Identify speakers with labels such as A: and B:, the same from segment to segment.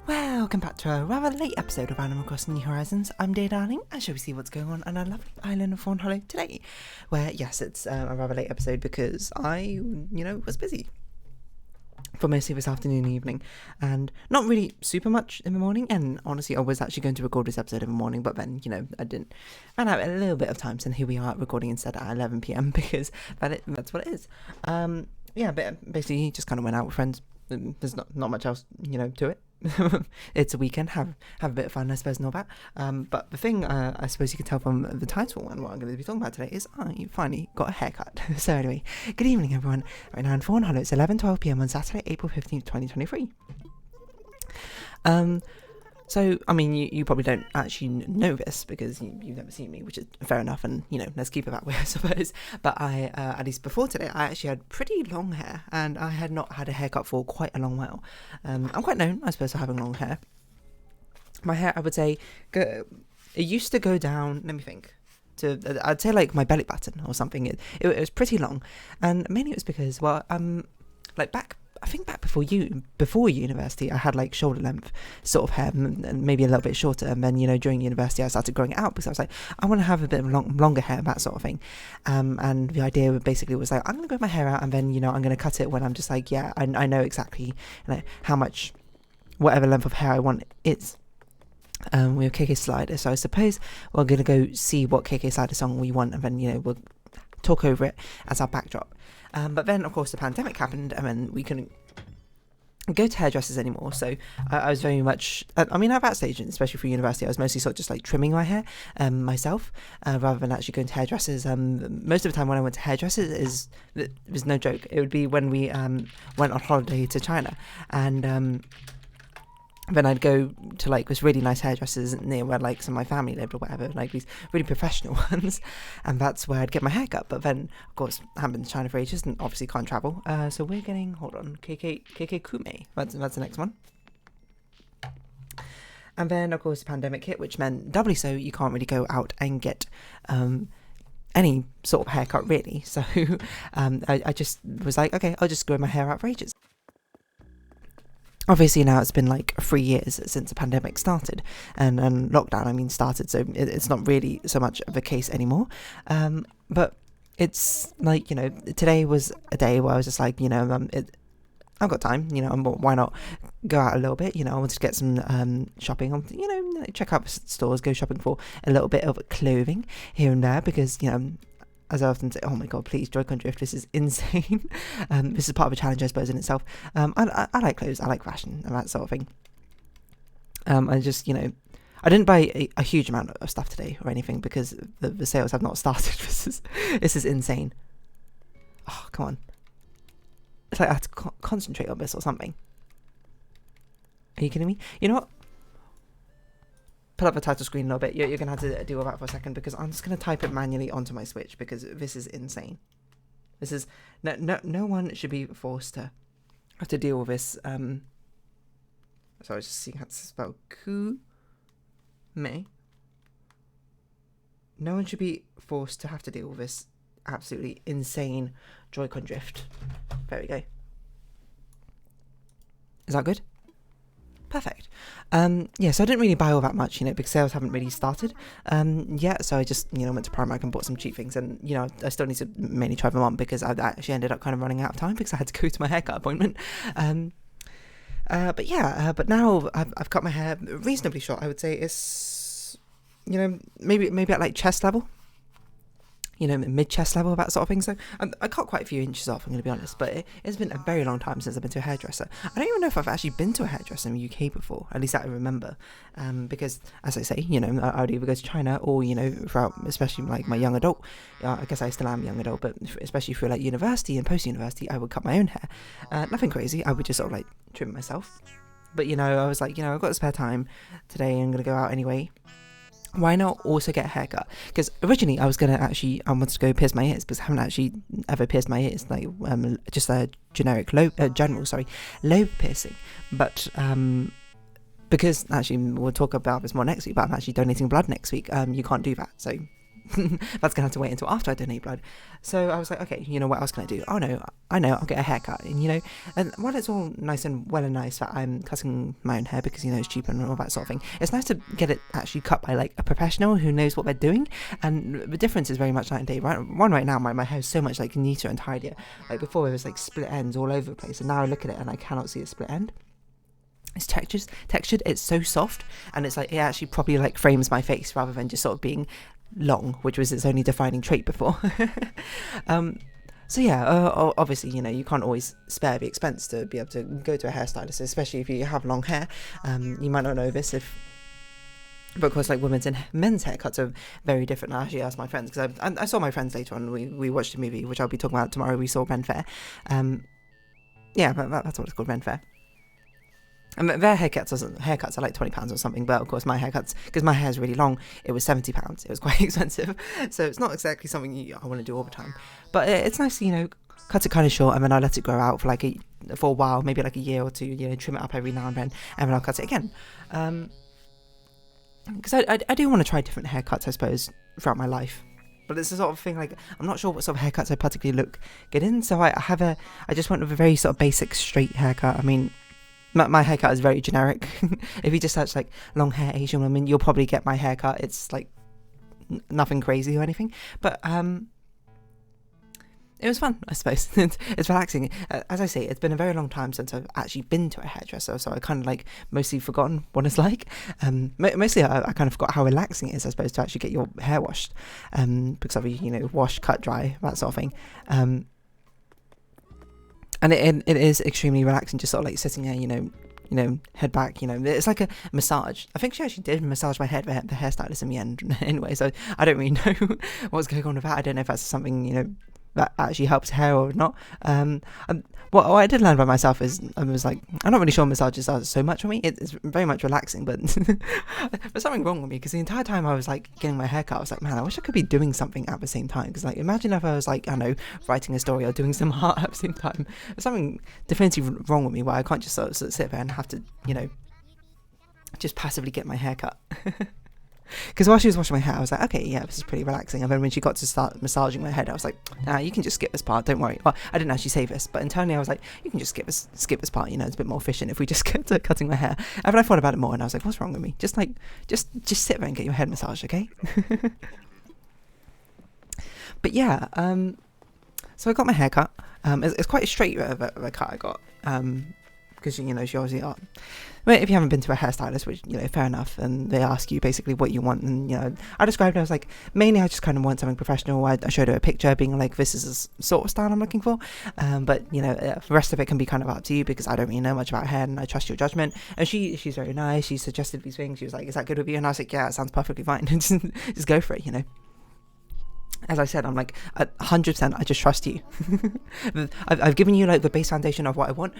A: Welcome back to a rather late episode of Animal Crossing New Horizons. I'm Dear Darling, and shall we see what's going on our lovely island of Fawnhollow today? Where, yes, it's a rather late episode because I, was busy for most of this afternoon and evening, and not really super much in the morning. And honestly, I was actually going to record this episode in the morning, but then, I didn't ran out a little bit of time, so here we are recording instead at 11 p.m. because that's what it is. But basically, just kind of went out with friends. There's not much else, to it. It's a weekend, have a bit of fun, I suppose, and all that. But the thing I suppose you can tell from the title and what I'm going to be talking about today is I finally got a haircut. So anyway, good evening everyone. Right now in Fawnhallow, it's 11:12 p.m. on Saturday, April 15th, 2023. So, I mean, you probably don't actually know this because you've never seen me, which is fair enough, and, let's keep it that way, I suppose. But I, at least before today, I actually had pretty long hair, and I had not had a haircut for quite a long while. I'm quite known, I suppose, for having long hair. My hair, I would say, it used to go down, let me think, to, I'd say, like, my belly button or something. It was pretty long, and mainly it was because, back before university, I had like shoulder length sort of hair and maybe a little bit shorter, and then during university I started growing it out because I was like, I want to have a bit of longer hair, that sort of thing. And the idea basically was like, I'm going to grow my hair out and then I'm going to cut it when I'm just like, I know exactly how much whatever length of hair I want is. We have KK Slider, so I suppose we're going to go see what KK Slider song we want, and then we'll talk over it as our backdrop. But then, of course, the pandemic happened, and then we couldn't go to hairdressers anymore. So I was very much, at that stage, especially for university, I was mostly sort of just like trimming my hair myself, rather than actually going to hairdressers. Most of the time when I went to hairdressers, it was no joke. It would be when we went on holiday to China, and then I'd go to like this really nice hairdressers near where like some of my family lived or whatever, like these really professional ones, and that's where I'd get my hair cut. But then, of course, I haven't been to China for ages and obviously can't travel. So we're getting, hold on, KK Kume. That's the next one. And then, of course, the pandemic hit, which meant doubly so you can't really go out and get any sort of haircut really. So I just was like, okay, I'll just grow my hair out for ages. Obviously now it's been like 3 years since the pandemic started, and lockdown started, so it's not really so much of a case anymore. But it's like, today was a day where I was just like, I've got time, why not go out a little bit. I wanted to get some shopping, check out stores, go shopping for a little bit of clothing here and there, because as I often say, oh my god, please, Joy-Con Drift, this is insane. This is part of a challenge, I suppose, in itself. I like clothes, I like fashion, and that sort of thing. I just, I didn't buy a huge amount of stuff today or anything, because the sales have not started. This is insane. Oh, come on. It's like I have to concentrate on this or something. Are you kidding me? You know what? Pull up the title screen a little bit. You're going to have to deal with that for a second, because I'm just going to type it manually onto my Switch, because this is insane. This is... No one should be forced to have to deal with this. So I was just seeing how to spell Kume. No one should be forced to have to deal with this absolutely insane Joy-Con drift. There we go. Is that good? Perfect. So I didn't really buy all that much, because sales haven't really started yet. So I just, went to Primark and bought some cheap things, and I still need to mainly try them on, because I actually ended up kind of running out of time because I had to go to my haircut appointment. But now I've cut my hair reasonably short. I would say it's, maybe at like chest level. Mid-chest level, that sort of thing. So I cut quite a few inches off, I'm going to be honest, but it's been a very long time since I've been to a hairdresser. I don't even know if I've actually been to a hairdresser in the UK before, at least that I remember, because, as I say, I would either go to China or, throughout, especially like my young adult, I guess I still am young adult, but especially through like university and post-university, I would cut my own hair. Nothing crazy, I would just sort of like trim it myself. But, I was like, I've got spare time today, I'm going to go out anyway. Why not also get a haircut? Because originally I wanted to go pierce my ears, because I haven't actually ever pierced my ears, like just a general lobe piercing. But because actually we'll talk about this more next week, but I'm actually donating blood next week. You can't do that, so that's gonna have to wait until after I donate blood. So I was like, okay, you know, what else can I do? Oh no, I know, I'll get a haircut. And you know, and while it's all nice and well and nice that I'm cutting my own hair because, you know, it's cheaper and all that sort of thing, it's nice to get it actually cut by like a professional who knows what they're doing. And the difference is very much night and day. Right now, my hair is so much like neater and tidier. Like before, it was like split ends all over the place, and now I look at it and I cannot see a split end. It's textured, it's so soft, and it's like it actually properly like frames my face rather than just sort of being long, which was its only defining trait before. So yeah, obviously, you know, you can't always spare the expense to be able to go to a hairstylist, especially if you have long hair. You might not know this, but of course, like women's and men's haircuts are very different. I actually asked my friends, because I saw my friends later on. We watched a movie, which I'll be talking about tomorrow. We saw Ren Fair. Yeah, that's what it's called, Ren Fair. And their haircuts are like £20 or something, but of course my haircuts, because my hair is really long, it was £70. It was quite expensive, so it's not exactly something I want to do all the time. But it's nice to, you know, cut it kind of short, and then I let it grow out for a while, maybe like a year or two, you know, trim it up every now and then I'll cut it again. Because I do want to try different haircuts, I suppose, throughout my life. But it's the sort of thing, like, I'm not sure what sort of haircuts I particularly look good in, so I just went with a very sort of basic straight haircut. I mean, my haircut is very generic. If you just search like long hair Asian woman, you'll probably get my haircut. It's like nothing crazy or anything, but it was fun, I suppose. It's relaxing. As I say, it's been a very long time since I've actually been to a hairdresser, so I kind of like mostly forgotten what it's like. Mostly I kind of forgot how relaxing it is, I suppose, to actually get your hair washed, because of, you know, wash, cut, dry, that sort of thing. And it is extremely relaxing, just sort of like sitting there, you know, head back, you know, it's like a massage. I think she actually did massage my head, the hairstylist, in the end anyway, so I don't really know what's going on with that. I don't know if that's something, you know, that actually helps hair or not. What I did learn by myself is, I was like, I'm not really sure massages are so much for me. It's very much relaxing, but there's something wrong with me, because the entire time I was like getting my hair cut, I was like, man, I wish I could be doing something at the same time. Because like, imagine if I was like, I don't know, writing a story or doing some art at the same time. There's something definitively wrong with me, where I can't just sort of sit there and have to, you know, just passively get my hair cut. Because while she was washing my hair, I was like, okay, yeah, this is pretty relaxing. And then when she got to start massaging my head, I was like, nah, you can just skip this part, don't worry. Well, I didn't actually say this, but internally I was like, you can just skip this part, you know, it's a bit more efficient if we just get to cutting my hair. And then I thought about it more, and I was like, what's wrong with me? Just sit there and get your head massaged, okay? But yeah, so I got my hair cut. It's quite a straight the cut I got, because, you know, she obviously, well, if you haven't been to a hairstylist, which, you know, fair enough, and they ask you basically what you want, and, you know, I described it as like, mainly I just kind of want something professional. I showed her a picture being like, this is the sort of style I'm looking for, but, you know, the rest of it can be kind of up to you, because I don't really know much about hair, and I trust your judgment. And she's very nice. She suggested these things. She was like, is that good with you? And I was like, yeah, it sounds perfectly fine. Just go for it, you know. As I said, I'm like 100%, I just trust you. I've given you like the base foundation of what I want.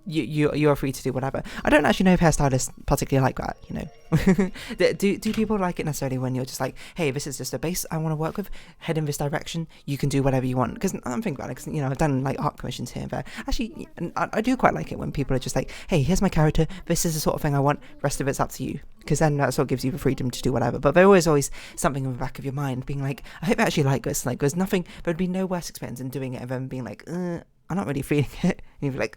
A: You're free to do whatever. I don't actually know if hairstylists particularly like that, you know. do people like it necessarily when you're just like, hey, this is just a base I want to work with, head in this direction, you can do whatever you want? Because I'm thinking about it, because, you know, I've done like art commissions here and there. Actually, I do quite like it when people are just like, hey, here's my character, this is the sort of thing I want, rest of it's up to you. Because then that sort of gives you the freedom to do whatever. But there was always something in the back of your mind being like, I hope I actually like this. Like, there's nothing, there'd be no worse experience in doing it and then being like, I'm not really feeling it. And you'd be like,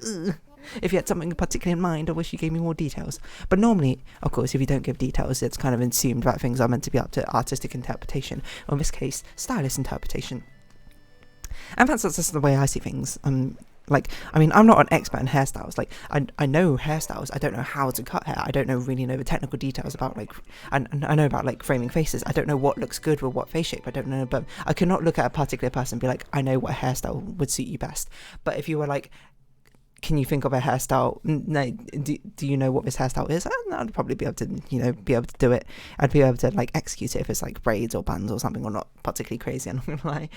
A: if you had something particularly in mind, I wish you gave me more details. But normally, of course, if you don't give details, it's kind of assumed that things are meant to be up to artistic interpretation, or in this case, stylist interpretation. And that's just the way I see things. Like, I mean, I'm not an expert in hairstyles. Like, I know hairstyles. I don't know how to cut hair. I don't really know the technical details about, like, and I know about, like, framing faces. I don't know what looks good with what face shape. I don't know, but I could not look at a particular person and be like, I know what hairstyle would suit you best. But if you were like, can you think of a hairstyle? No, do you know what this hairstyle is? I'd probably be able to, you know, do it. I'd be able to, like, execute it if it's like braids or buns or something, or not particularly crazy, I'm not gonna lie.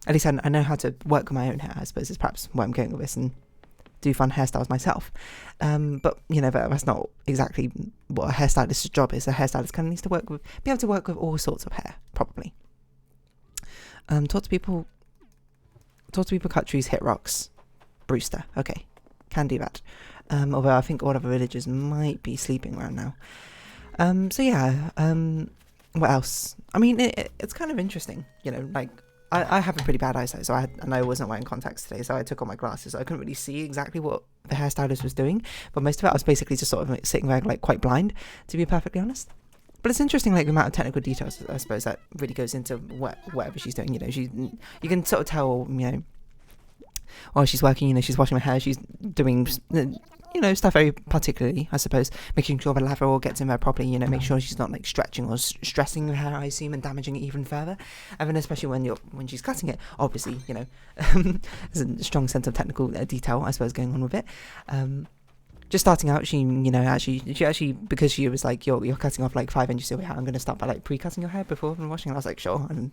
A: At least I know how to work with my own hair, I suppose, is perhaps where I'm going with this, and do fun hairstyles myself. But, you know, that's not exactly what a hairstylist's job is. A hairstylist kind of needs to be able to work with all sorts of hair, probably. Talk to people, cut trees, hit rocks. Brewster, okay, can do that. Although I think all of the villagers might be sleeping around now. So yeah, what else? I mean, it's kind of interesting, you know, like, I have a pretty bad eyesight, so I wasn't wearing contacts today, so I took off my glasses, so I couldn't really see exactly what the hairstylist was doing, but most of it I was basically just sort of like sitting there like quite blind, to be perfectly honest. But it's interesting, like, the amount of technical details, I suppose, that really goes into whatever she's doing, you know. You can sort of tell, you know, while she's working, you know, she's washing my hair, she's doing, you know, stuff very particularly, I suppose, making sure the lather all gets in there properly, you know, make sure she's not like stretching or stressing your hair, I assume, and damaging it even further. And then especially when she's cutting it, obviously, you know, there's a strong sense of technical detail, I suppose, going on with it. Just starting out, she, you know, she actually, because she was like, you're cutting off like 5 inches of your hair, I'm going to start by like pre-cutting your hair before washing. And I was like, sure, and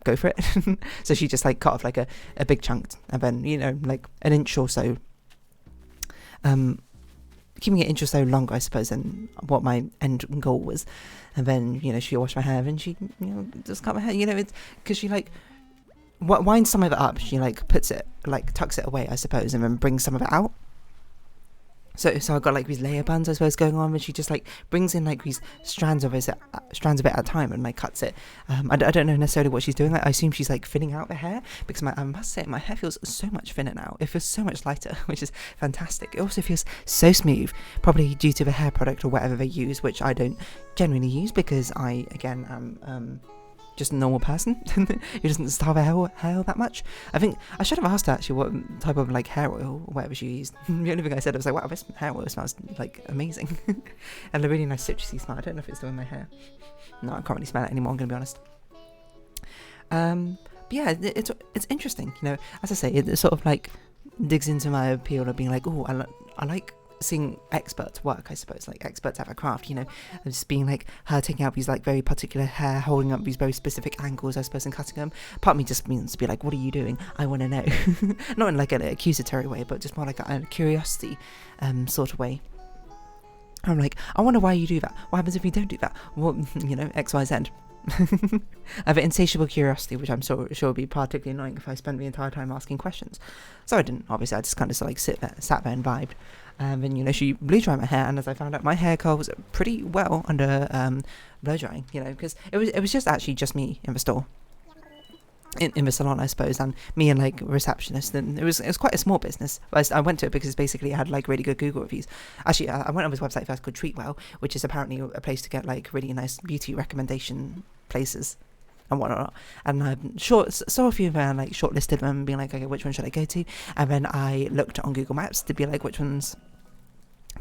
A: go for it. So she just like cut off like a big chunk, and then, you know, like an inch or so, keeping it inch or so longer, I suppose, than what my end goal was. And then, you know, she washed my hair, and she, you know, just cut my hair, you know, it's because she like winds some of it up, she like puts it, like tucks it away, I suppose, and then brings some of it out. So I've got like these layer bands, I suppose, going on, and she just like brings in like these strands of it at a time, and like cuts it. I don't know necessarily what she's doing. I assume she's like thinning out the hair, because I must say my hair feels so much thinner now. It feels so much lighter, which is fantastic. It also feels so smooth, probably due to the hair product or whatever they use, which I don't generally use because I, again, am just a normal person who doesn't style their hair that much. I think I should have asked her actually what type of like hair oil or whatever she used. The only thing I said was like, wow, this hair oil smells like amazing. And a really nice citrusy smell. I don't know if it's still in my hair. No, I can't really smell it anymore, I'm gonna be honest. But yeah, it's interesting, you know. As I say, it sort of like digs into my appeal of being like, oh, I like seeing experts work, I suppose, like experts at a craft, you know, and just being like her taking out these like very particular hair, holding up these very specific angles, I suppose, and cutting them. Part of me just means to be like, what are you doing? I want to know. Not in like an accusatory way, but just more like a curiosity sort of way. I'm like, I wonder why you do that. What happens if you don't do that? Well, you know, X, Y, Z. I have an insatiable curiosity, which I'm sure would be particularly annoying if I spent the entire time asking questions. So I didn't, obviously. I just kind of like sat there and vibed. And you know, she blew dried my hair, and as I found out, my hair curls pretty well under blow drying, you know, because it was just me in the store, in the salon, I suppose, and me and like a receptionist, and it was quite a small business. I went to it because basically it had like really good Google reviews. Actually, I went on this website first called Treatwell, which is apparently a place to get like really nice beauty recommendation places and whatnot, and I saw a few of them, like shortlisted them, being like, okay, which one should I go to? And then I looked on Google Maps to be like, which ones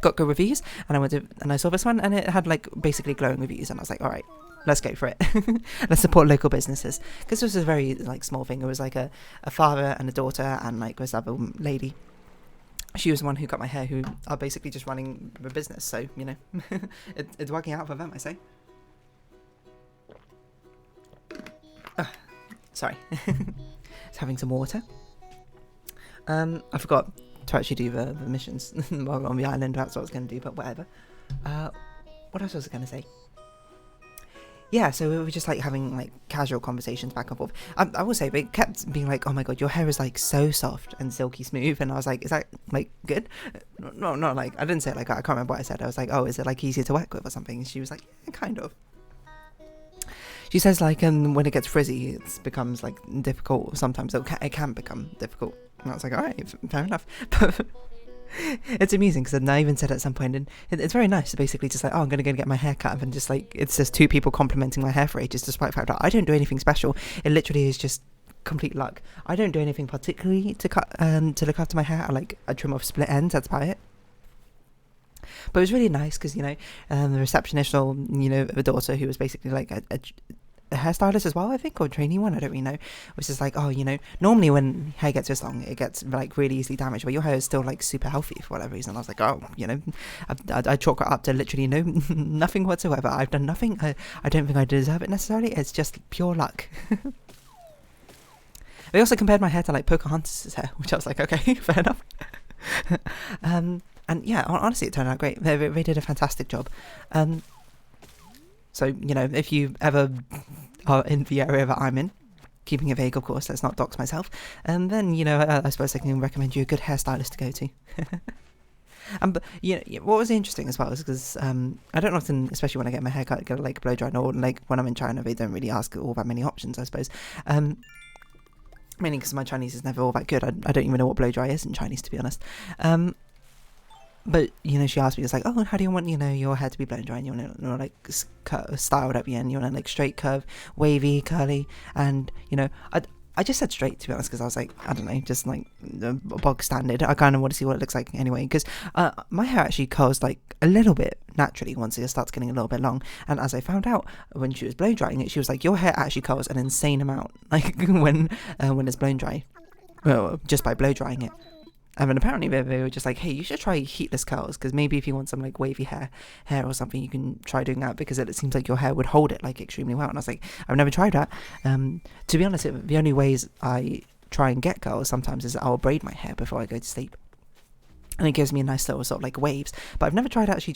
A: got good reviews, and I saw this one, and it had like basically glowing reviews, and I was like, all right, let's go for it. Let's support local businesses, because this was a very like small thing. It was like a father and a daughter, and like this other lady. She was the one who cut my hair, who are basically just running the business, so you know, it's working out for them, I say. Sorry. Just having some water. I forgot to actually do the missions while we're on the island. That's what I was going to do, but whatever. What else was I going to say? Yeah, so we were just like having like casual conversations back and forth. I will say, they kept being like, oh my god, your hair is like so soft and silky smooth, and I was like, is that like good? No, not like, I didn't say it like, I can't remember what I said. I was like, oh, is it like easier to work with or something? And she was like, yeah, kind of. She says like when it gets frizzy, it becomes like difficult sometimes. It can become difficult. And I was like, all right, fair enough. But it's amusing because I even said at some point, and it's very nice to basically just like, oh, I'm going to go and get my hair cut, and just like, it's just two people complimenting my hair for ages, despite the fact that I don't do anything special. It literally is just complete luck. I don't do anything particularly to look after my hair. I like a trim off split ends, that's about it. But it was really nice because, you know, the receptionist, or, you know, the daughter, who was basically like a hairstylist as well, I think, or a trainee one, I don't really know, was just like, oh, you know, normally when hair gets this long, it gets like really easily damaged, but your hair is still like super healthy for whatever reason. I was like, oh, you know, I chalk it up to literally nothing whatsoever. I've done nothing. I don't think I deserve it necessarily. It's just pure luck. They also compared my hair to like Pocahontas' hair, which I was like, okay, fair enough. And yeah, honestly, it turned out great. They did a fantastic job. So, you know, if you ever are in the area that I'm in, keeping it vague, of course, let's not dox myself, then, you know, I suppose I can recommend you a good hairstylist to go to. But what was interesting as well is because I don't often, especially when I get my hair cut, get like a blow dry, or like when I'm in China, they don't really ask all that many options, I suppose. Mainly because my Chinese is never all that good. I don't even know what blow dry is in Chinese, to be honest. But she asked me, it's like, oh, how do you want your hair to be blown dry? And you want to like styled at the end, you want like straight curve, wavy, curly, and I just said straight, to be honest, because I was like, I don't know, just like bog standard. I kind of want to see what it looks like anyway, because my hair actually curls like a little bit naturally once it starts getting a little bit long. And as I found out when she was blow drying it, she was like, your hair actually curls an insane amount, like when it's blown dry, well, just by blow drying it. And then apparently they were just like, hey, you should try heatless curls, because maybe if you want some like wavy hair or something, you can try doing that, because it seems like your hair would hold it like extremely well. And I was like, I've never tried that. To be honest, the only ways I try and get curls sometimes is I'll braid my hair before I go to sleep, and it gives me a nice little sort of like waves. But I've never tried actually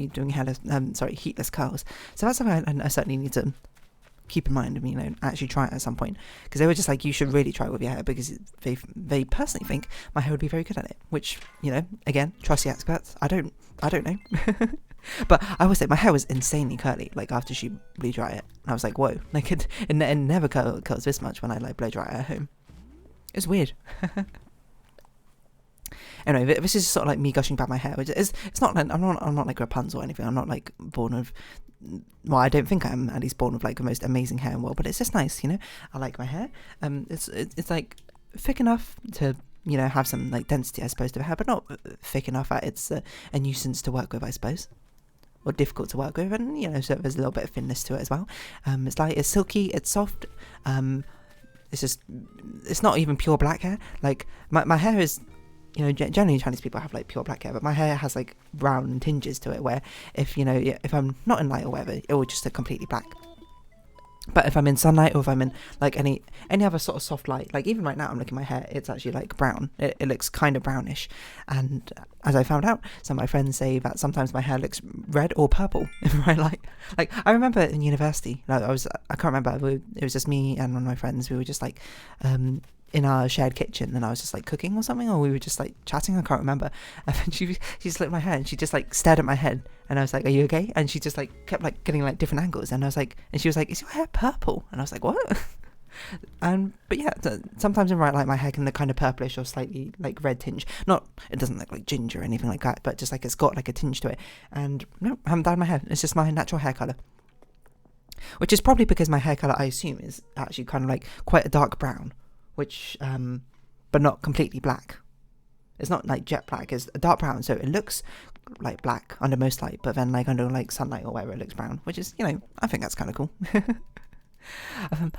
A: doing heatless curls. So that's something I certainly need to keep in mind and actually try it at some point, because they were just like, you should really try it with your hair, because they personally think my hair would be very good at it, which again, trust the experts. I don't know. But I would say my hair was insanely curly like after she blew dry it, and I was like, whoa, like it never curls this much when I like blow dry it at home. It's weird. Anyway, this is sort of like me gushing about my hair, which is, it's not like, I'm not like Rapunzel or anything. I'm not like born with, well, I don't think I'm at least born with like the most amazing hair in the world, but it's just nice, I like my hair. It's like thick enough to have some like density, I suppose, to the hair, but not thick enough that it's a nuisance to work with, I suppose, or difficult to work with. And so there's a little bit of thinness to it as well. It's light, it's silky, it's soft. It's not even pure black hair. Like my hair is, generally Chinese people have like pure black hair, but my hair has like brown tinges to it, where if I'm not in light or whatever, it will just look completely black. But if I'm in sunlight, or if I'm in like any other sort of soft light, like even right now I'm looking at my hair, it's actually like brown. It looks kind of brownish. And as I found out, some of my friends say that sometimes my hair looks red or purple in bright light. Like I remember in university, like I can't remember, it was just me and one of my friends. We were just like in our shared kitchen, and I was just like cooking or something, or we were just like chatting, I can't remember. And then she just looked at my hair, and she just like stared at my head, and I was like, are you okay? And she just like kept like getting like different angles, and I was like, and she was like, is your hair purple? And I was like, what? But yeah, sometimes in bright light my hair can look kind of purplish or slightly like red tinge. Not, it doesn't look like ginger or anything like that, but just like it's got like a tinge to it. And no, I haven't dyed my hair, it's just my natural hair colour, which is probably because my hair colour, I assume, is actually kind of like quite a dark brown, which but not completely black. It's not like jet black, it's a dark brown, so it looks like black under most light, but then like under like sunlight or whatever, it looks brown, which is, I think that's kind of cool.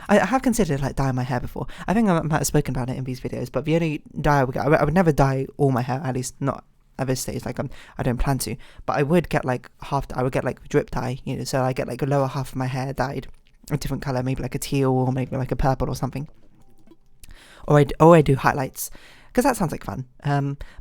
A: I have considered like dyeing my hair before. I think I might have spoken about it in these videos, but the only dye I would never dye all my hair, at least not at this stage. Like I don't plan to, but I would get like I would get like drip dye, so I get like a lower half of my hair dyed a different colour, maybe like a teal or maybe like a purple or something. Or I do highlights, because that sounds like fun.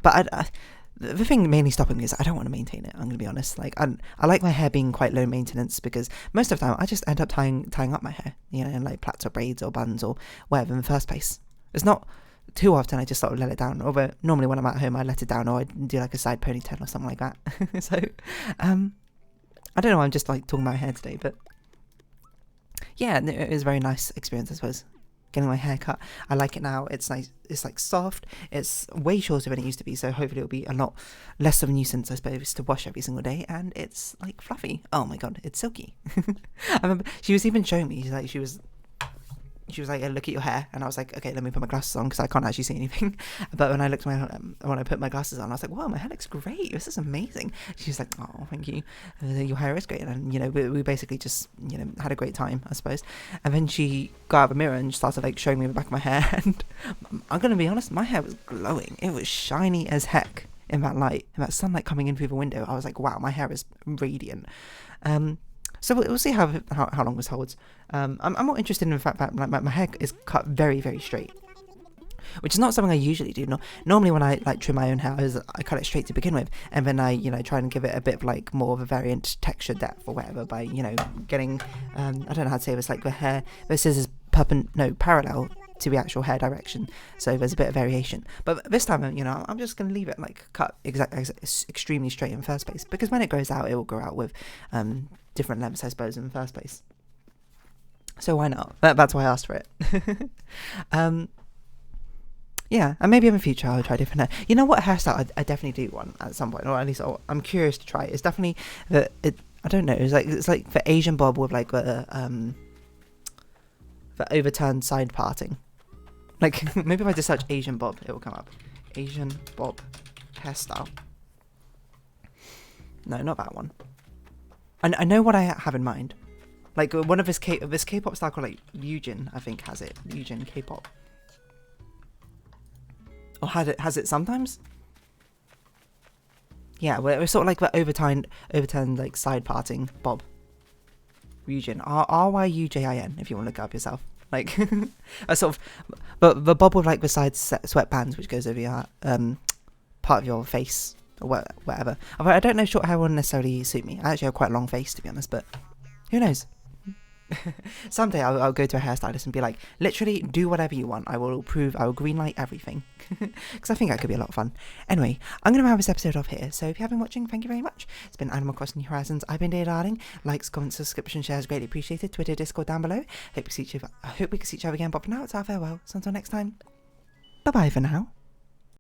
A: But the thing mainly stopping me is I don't want to maintain it, I'm going to be honest. Like I like my hair being quite low maintenance, because most of the time I just end up tying up my hair, in like plaits or braids or buns or whatever in the first place. It's not too often I just sort of let it down, although normally when I'm at home I let it down, or I do like a side ponytail or something like that. So I don't know, I'm just like talking about hair today, but yeah, it was a very nice experience, I suppose, getting my hair cut. I like it now. It's nice. It's like soft. It's way shorter than it used to be, so hopefully it'll be a lot less of a nuisance, I suppose, to wash every single day. And it's like fluffy. Oh my god, it's silky. I remember she was even showing me, she was like, look at your hair, and I was like, okay, let me put my glasses on, because I can't actually see anything. But when I put my glasses on, I was like, wow, my hair looks great, this is amazing. She was like, oh, thank you, your hair is great. And we basically just had a great time, I suppose. And then she got out of the mirror and started like showing me the back of my hair, and I'm gonna be honest, my hair was glowing. It was shiny as heck in that light, in that sunlight coming in through the window. I was like, wow, my hair is radiant. So we'll see how long this holds. I'm more interested in the fact that my hair is cut very, very straight, which is not something I usually do. Normally when I like trim my own hair, I cut it straight to begin with, and then I try and give it a bit of like more of a variant texture, depth or whatever, by getting I don't know how to say this, like the scissors parallel to the actual hair direction, so there's a bit of variation. But this time, you know, I'm just going to leave it like cut extremely straight in the first place, because when it grows out, it will grow out with different lengths, I suppose, in the first place. So why not? That's why I asked for it. Yeah, and maybe in the future I'll try different hair. You know what hairstyle I definitely do want at some point, or at least I'm curious to try. It's definitely I don't know. It's like the Asian bob with like the overturned side parting. Like maybe if I just search Asian bob, it will come up. Asian bob hairstyle. No, not that one. I know what I have in mind. Like one of this K-pop style called like Yujin, I think has it. Yujin K-pop. Or has it sometimes? Yeah, well, it was sort of like the overturned like side parting bob. Ryujin, Ryujin, if you want to look it up yourself. Like a sort of, but the bob with like the side sweatbands, which goes over your part of your face or whatever. I don't know, short hair wouldn't necessarily suit me. I actually have quite a long face, to be honest, but who knows? Someday I'll go to a hairstylist and be like, literally do whatever you want. I will greenlight everything. Because I think that could be a lot of fun. Anyway, I'm going to wrap this episode off here. So if you have been watching, thank you very much. It's been Animal Crossing New Horizons. I've been Dear Darling. Likes, comments, subscription, shares, greatly appreciated. Twitter, Discord down below. I hope we can see each other again. But for now, it's our farewell. So until next time, bye bye for now.